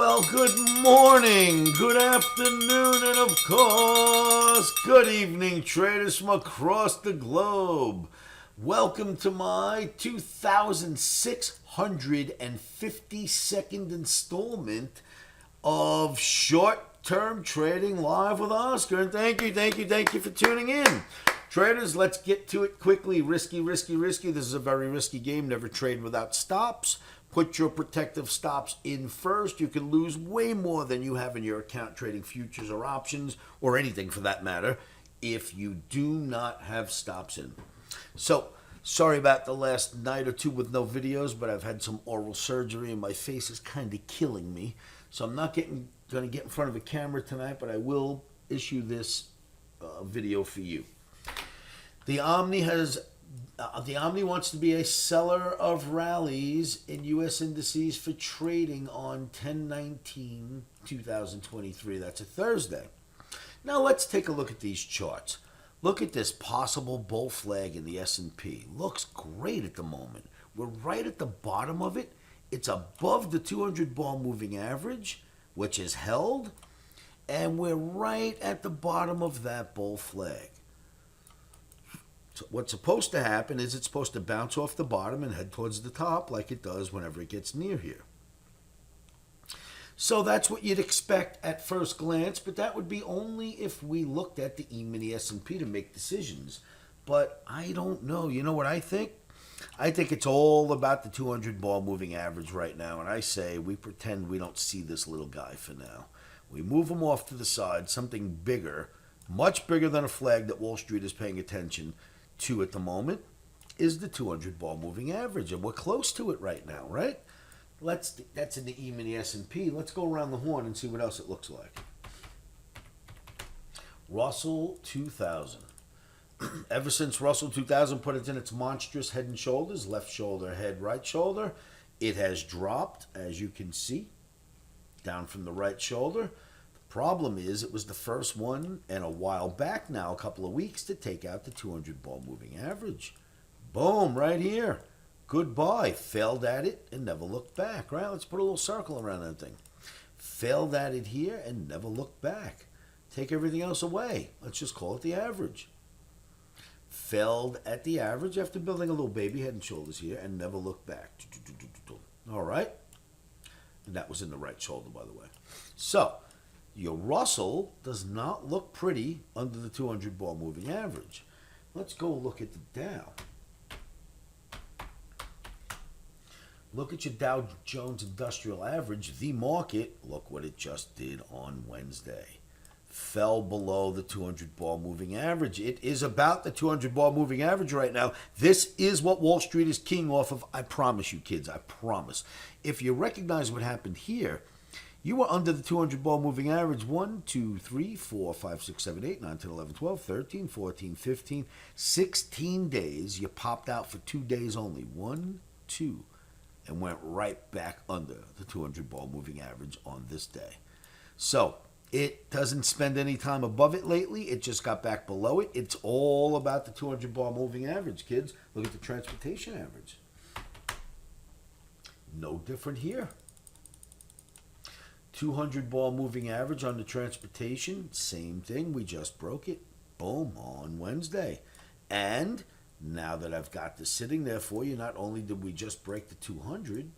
Well, good morning, good afternoon, and of course, good evening, traders from across the globe. Welcome to my 2652nd installment of Short-Term Trading Live with Oscar. And thank you for tuning in. Traders, let's get to it quickly. Risky. This is a very risky game. Never trade without stops. Put your protective stops in first. You can lose way more than you have in your account trading futures or options, or anything for that matter, if you do not have stops in. So, sorry about the last night or two with no videos, but I've had some oral surgery and my face is kind of killing me. So I'm not going to get in front of a camera tonight, but I will issue this video for you. The OMNI wants to be a seller of rallies in U.S. indices for trading on 10/19/2023. That's a Thursday. Now let's take a look at these charts. Look at this possible bull flag in the S&P. Looks great at the moment. We're right at the bottom of it. It's above the 200 ball moving average, which is held, and we're right at the bottom of that bull flag. So what's supposed to happen is it's supposed to bounce off the bottom and head towards the top like it does whenever it gets near here. So that's what you'd expect at first glance, but that would be only if we looked at the E-mini S&P to make decisions. But I don't know. You know what I think? I think it's all about the 200 ball moving average right now, and I say we pretend we don't see this little guy for now. We move him off to the side, something bigger, much bigger than a flag that Wall Street is paying attention to at the moment, is the 200 ball moving average, and we're close to it right now, right? That's in the E-mini S&P. Let's go around the horn and see what else it looks like. Russell 2000. Ever since Russell 2000 put it in its monstrous head and shoulders, left shoulder, head, right shoulder, it has dropped, as you can see, down from the right shoulder. Problem is, it was the first one, and a while back now, a couple of weeks, to take out the 200 ball moving average. Boom, right here. Goodbye. Failed at it and never looked back, right? Let's put a little circle around that thing. Failed at it here and never looked back. Take everything else away. Let's just call it the average. Failed at the average after building a little baby head and shoulders here and never looked back. All right? And that was in the right shoulder, by the way. So, your Russell does not look pretty under the 200 ball moving average. Let's go look at the Dow. Look at your Dow Jones Industrial Average. The market, look what it just did on Wednesday. Fell below the 200 ball moving average. It is about the 200 ball moving average right now. This is what Wall Street is keying off of. I promise you, kids, I promise. If you recognize what happened here, you were under the 200 ball moving average 1, 2, 3, 4, 5, 6, 7, 8, 9, 10, 11, 12, 13, 14, 15, 16 days. You popped out for 2 days only. 1, 2, and went right back under the 200 ball moving average on this day. So it doesn't spend any time above it lately. It just got back below it. It's all about the 200 ball moving average, kids. Look at the transportation average. No different here. 200 ball moving average on the transportation, same thing. We just broke it. Boom, on Wednesday. And now that I've got this sitting there for you, not only did we just break the 200,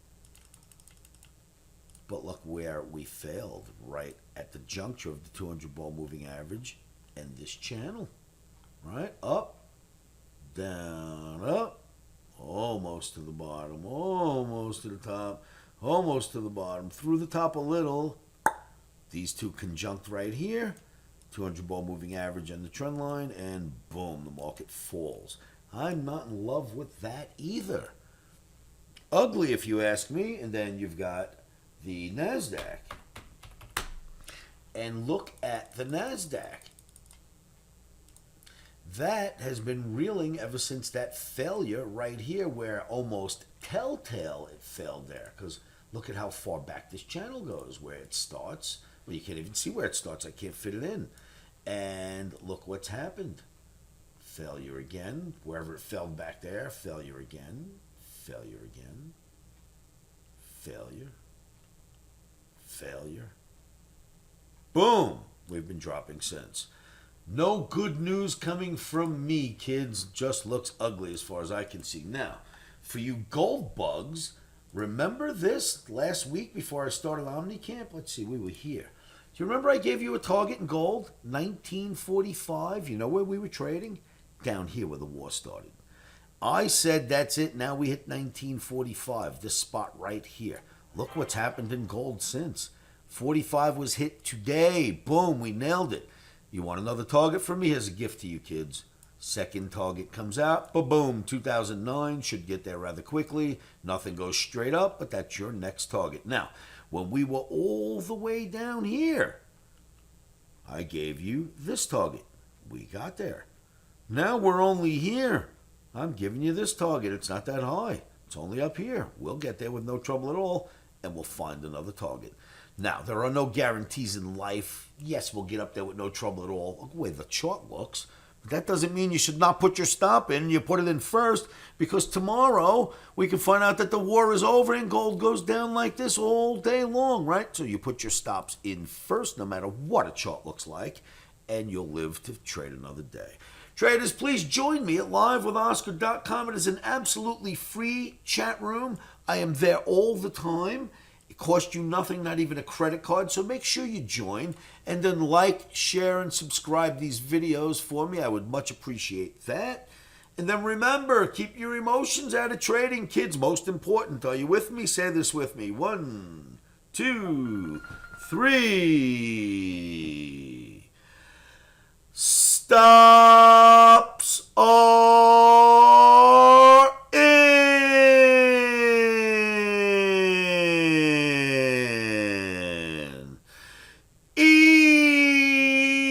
but look where we failed, right at the juncture of the 200 ball moving average and this channel, right? Up, down, up, almost to the bottom, almost to the top, almost to the bottom, through the top a little. These two conjunct right here, 200 ball moving average and the trend line, and boom, the market falls. I'm not in love with that either. Ugly, if you ask me. And then you've got the Nasdaq. And look at the Nasdaq. That has been reeling ever since that failure right here, where almost telltale it failed there. Because look at how far back this channel goes, where it starts. Well, you can't even see where it starts. I can't fit it in. And look what's happened. Failure again. Wherever it fell back there, failure again. Failure again. Failure. failure. Boom! We've been dropping since. No good news coming from me, kids. Just looks ugly as far as I can see. Now, for you gold bugs, remember this last week before I started OMNI Let's see, we were here. Do you remember I gave you a target in gold? 1945. You know where we were trading? Down here where the war started. I said that's it. Now we hit 1945. This spot right here. Look what's happened in gold since. 45 was hit today. Boom, we nailed it. You want another target from me? Here's a gift to you, kids. Second target comes out. Ba-boom, 2009. Should get there rather quickly. Nothing goes straight up, but that's your next target. Now, when we were all the way down here, I gave you this target. We got there. Now we're only here. I'm giving you this target. It's not that high. It's only up here. We'll get there with no trouble at all, and we'll find another target. Now, there are no guarantees in life. Yes, we'll get up there with no trouble at all. Look the way the chart looks. But that doesn't mean you should not put your stop in. You put it in first, because tomorrow we can find out that the war is over and gold goes down like this all day long, right? So you put your stops in first, no matter what a chart looks like, and you'll live to trade another day. Traders, please join me at livewithoscar.com. It is an absolutely free chat room. I am there all the time. It costs you nothing, not even a credit card, so make sure you join. And then like, share, and subscribe these videos for me. I would much appreciate that. And then remember, keep your emotions out of trading, kids. Most important. Are you with me? Say this with me. 1, 2, 3. Stops are in.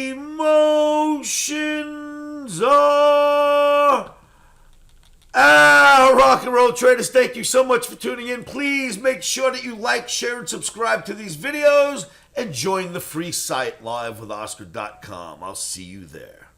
Emotions are out. Rock and roll, traders. Thank you so much for tuning in. Please make sure that you like, share, and subscribe to these videos. And join the free site, livewithoscar.com. I'll see you there.